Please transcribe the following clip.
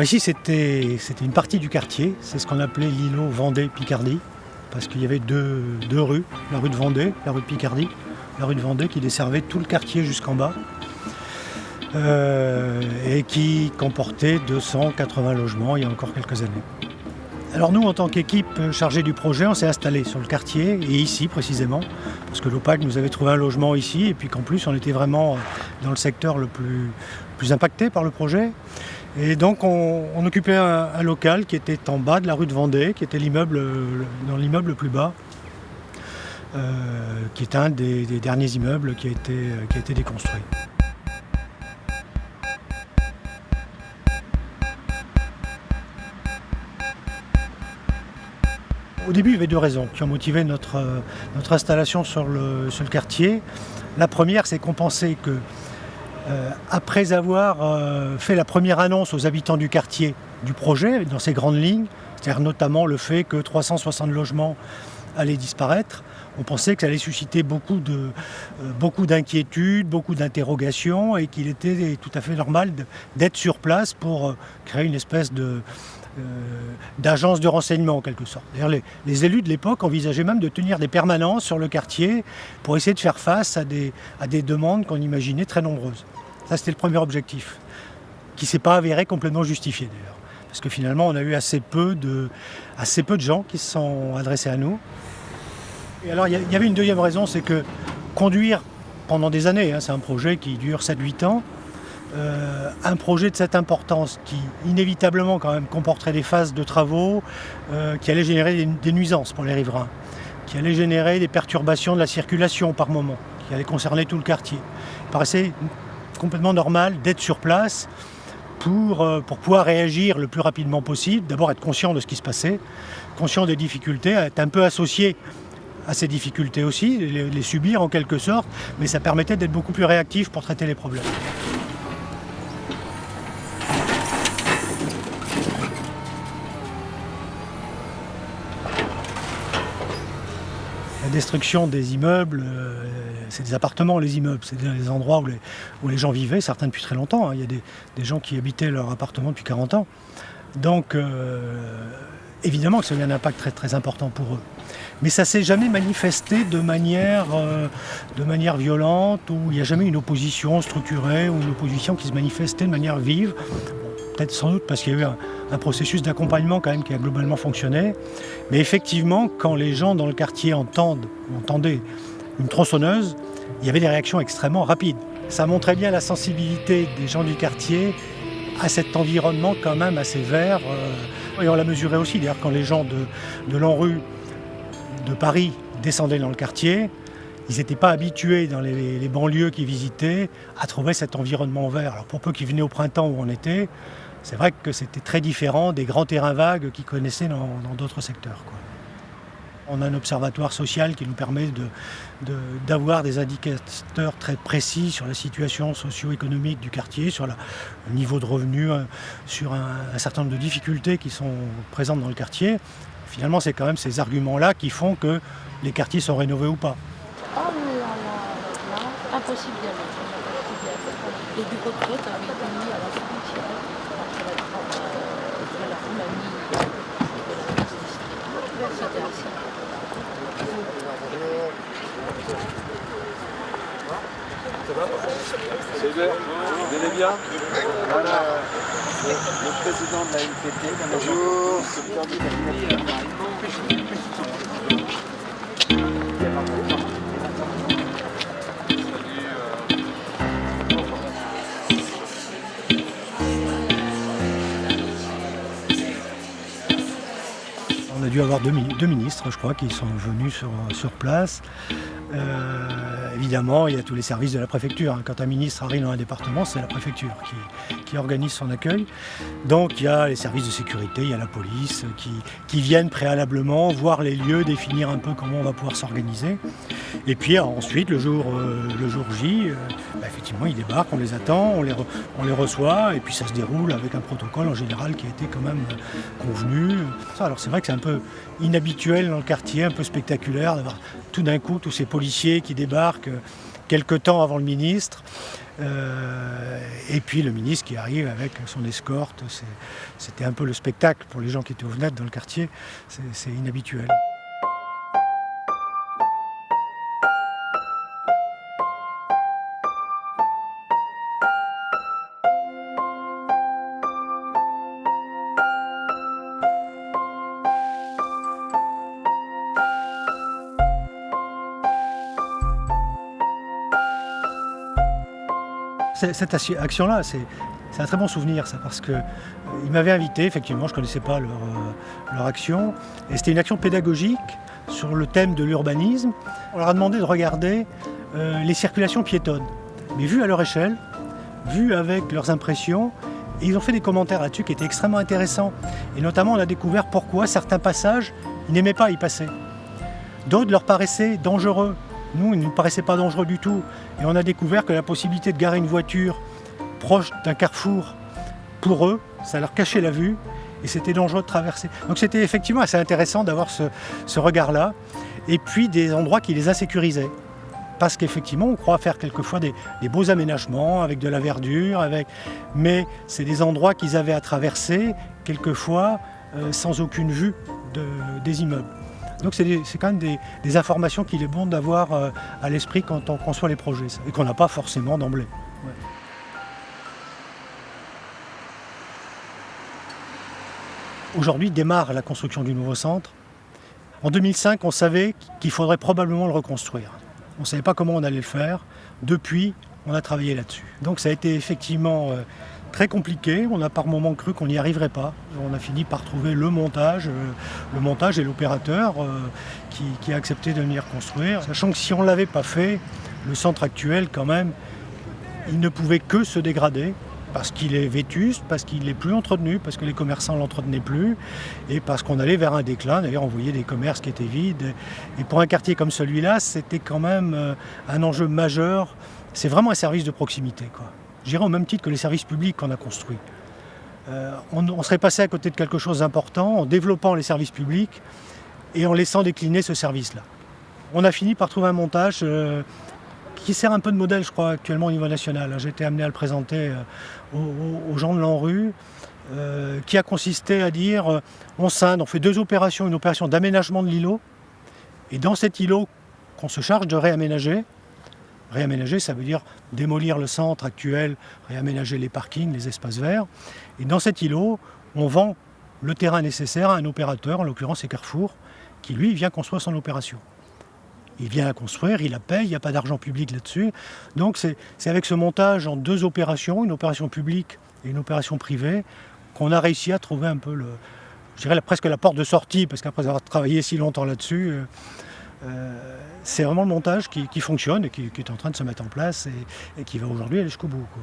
ici c'était une partie du quartier, c'est ce qu'on appelait l'îlot Vendée-Picardie, parce qu'il y avait deux rues, la rue de Vendée, la rue de Picardie, la rue de Vendée qui desservait tout le quartier jusqu'en bas et qui comportait 280 logements il y a encore quelques années. Alors nous, en tant qu'équipe chargée du projet, on s'est installé sur le quartier et ici précisément, parce que l'OPAC nous avait trouvé un logement ici et puis qu'en plus on était vraiment dans le secteur le plus impacté par le projet. Et donc on occupait un local qui était en bas de la rue de Vendée, qui était dans l'immeuble le plus bas, qui est un des derniers immeubles qui a été déconstruit. Au début, il y avait deux raisons qui ont motivé notre installation sur le quartier. La première, c'est qu'on pensait que, après avoir fait la première annonce aux habitants du quartier du projet, dans ses grandes lignes, c'est-à-dire notamment le fait que 360 logements allaient disparaître, on pensait que ça allait susciter beaucoup d'inquiétudes, beaucoup d'interrogations et qu'il était tout à fait normal d'être sur place pour créer une espèce d'agence de renseignement en quelque sorte. D'ailleurs, les élus de l'époque envisageaient même de tenir des permanences sur le quartier pour essayer de faire face à des demandes qu'on imaginait très nombreuses. Ça, c'était le premier objectif, qui ne s'est pas avéré complètement justifié d'ailleurs. Parce que finalement, on a eu assez peu de gens qui se sont adressés à nous. Et alors, il y avait une deuxième raison, c'est que conduire pendant des années, c'est un projet qui dure 7-8 ans, un projet de cette importance qui inévitablement quand même comporterait des phases de travaux qui allaient générer des nuisances pour les riverains, qui allaient générer des perturbations de la circulation par moment, qui allaient concerner tout le quartier. Il paraissait complètement normal d'être sur place pour pouvoir réagir le plus rapidement possible, d'abord être conscient de ce qui se passait, conscient des difficultés, être un peu associé à ces difficultés aussi, les subir en quelque sorte, mais ça permettait d'être beaucoup plus réactif pour traiter les problèmes. La destruction des immeubles, c'est des appartements, les immeubles, c'est des endroits où les gens vivaient, certains depuis très longtemps. Il y a des gens qui habitaient leur appartement depuis 40 ans. Donc, évidemment que ça a eu un impact très, très important pour eux. Mais ça ne s'est jamais manifesté de manière violente, où il n'y a jamais une opposition structurée, ou une opposition qui se manifestait de manière vive. Peut-être sans doute parce qu'il y a eu un processus d'accompagnement quand même qui a globalement fonctionné. Mais effectivement, quand les gens dans le quartier entendaient une tronçonneuse, il y avait des réactions extrêmement rapides. Ça montrait bien la sensibilité des gens du quartier à cet environnement quand même assez vert. Et on l'a mesuré aussi, d'ailleurs, quand les gens de l'ANRU de Paris descendaient dans le quartier, ils n'étaient pas habitués dans les banlieues qu'ils visitaient à trouver cet environnement vert. Alors pour peu qu'ils venaient au printemps où on était, c'est vrai que c'était très différent des grands terrains vagues qu'ils connaissaient dans d'autres secteurs, quoi. On a un observatoire social qui nous permet d'avoir des indicateurs très précis sur la situation socio-économique du quartier, sur le niveau de revenus, sur un certain nombre de difficultés qui sont présentes dans le quartier. Finalement, c'est quand même ces arguments-là qui font que les quartiers sont rénovés ou pas. Oh là là, là, impossible d'y aller. Les bureaux de vote avaient été mis à la frontière entre la Roumanie et la Transnistrie. C'était assez. Ça va? C'est vert? Vous allez bien? Voilà. Le président de la NPT. Bonjour. On a dû avoir deux ministres, je crois, qui sont venus sur place. Évidemment, il y a tous les services de la préfecture. Quand un ministre arrive dans un département, c'est la préfecture qui organise son accueil. Donc il y a les services de sécurité, il y a la police qui viennent préalablement voir les lieux, définir un peu comment on va pouvoir s'organiser. Et puis ensuite, le jour J, effectivement, ils débarquent, on les attend, on les reçoit, et puis ça se déroule avec un protocole en général qui a été quand même convenu. Alors c'est vrai que c'est un peu inhabituel dans le quartier, un peu spectaculaire d'avoir tout d'un coup tous ces policiers qui débarquent quelque temps avant le ministre. Et puis le ministre qui arrive avec son escorte, c'était un peu le spectacle pour les gens qui étaient aux fenêtres dans le quartier, c'est inhabituel. Cette action-là, c'est un très bon souvenir, ça, parce qu'ils m'avaient invité, effectivement, je ne connaissais pas leur action, et c'était une action pédagogique sur le thème de l'urbanisme. On leur a demandé de regarder les circulations piétonnes, mais vues à leur échelle, vues avec leurs impressions, et ils ont fait des commentaires là-dessus qui étaient extrêmement intéressants. Et notamment, on a découvert pourquoi certains passages, ils n'aimaient pas y passer. D'autres leur paraissaient dangereux. Nous, il ne nous paraissait pas dangereux du tout. Et on a découvert que la possibilité de garer une voiture proche d'un carrefour, pour eux, ça leur cachait la vue et c'était dangereux de traverser. Donc c'était effectivement assez intéressant d'avoir ce regard-là. Et puis des endroits qui les insécurisaient. Parce qu'effectivement, on croit faire quelquefois des beaux aménagements avec de la verdure, mais c'est des endroits qu'ils avaient à traverser, quelquefois sans aucune vue des immeubles. Donc c'est quand même des informations qu'il est bon d'avoir à l'esprit quand on conçoit les projets, et qu'on n'a pas forcément d'emblée. Ouais. Aujourd'hui démarre la construction du nouveau centre. En 2005, on savait qu'il faudrait probablement le reconstruire. On ne savait pas comment on allait le faire. Depuis, on a travaillé là-dessus. Donc ça a été effectivement très compliqué. On a par moments cru qu'on n'y arriverait pas. On a fini par trouver le montage et l'opérateur qui a accepté de venir construire. Sachant que si on ne l'avait pas fait, le centre actuel, quand même, il ne pouvait que se dégrader. Parce qu'il est vétuste, parce qu'il n'est plus entretenu, parce que les commerçants ne l'entretenaient plus, et parce qu'on allait vers un déclin. D'ailleurs, on voyait des commerces qui étaient vides. Et pour un quartier comme celui-là, c'était quand même un enjeu majeur. C'est vraiment un service de proximité, quoi. Je dirais au même titre que les services publics qu'on a construits. On serait passé à côté de quelque chose d'important en développant les services publics et en laissant décliner ce service-là. On a fini par trouver un montage qui sert un peu de modèle, je crois, actuellement au niveau national. J'ai été amené à le présenter aux gens de l'ANRU, qui a consisté à dire on scinde, on fait deux opérations, une opération d'aménagement de l'îlot, et dans cet îlot qu'on se charge de réaménager. Réaménager, ça veut dire démolir le centre actuel, réaménager les parkings, les espaces verts. Et dans cet îlot, on vend le terrain nécessaire à un opérateur, en l'occurrence c'est Carrefour, qui lui vient construire son opération. Il vient la construire, il la paye, il n'y a pas d'argent public là-dessus. Donc c'est avec ce montage en deux opérations, une opération publique et une opération privée, qu'on a réussi à trouver un peu, je dirais presque la porte de sortie, parce qu'après avoir travaillé si longtemps là-dessus, c'est vraiment le montage qui fonctionne et qui est en train de se mettre en place et qui va aujourd'hui aller jusqu'au bout, quoi.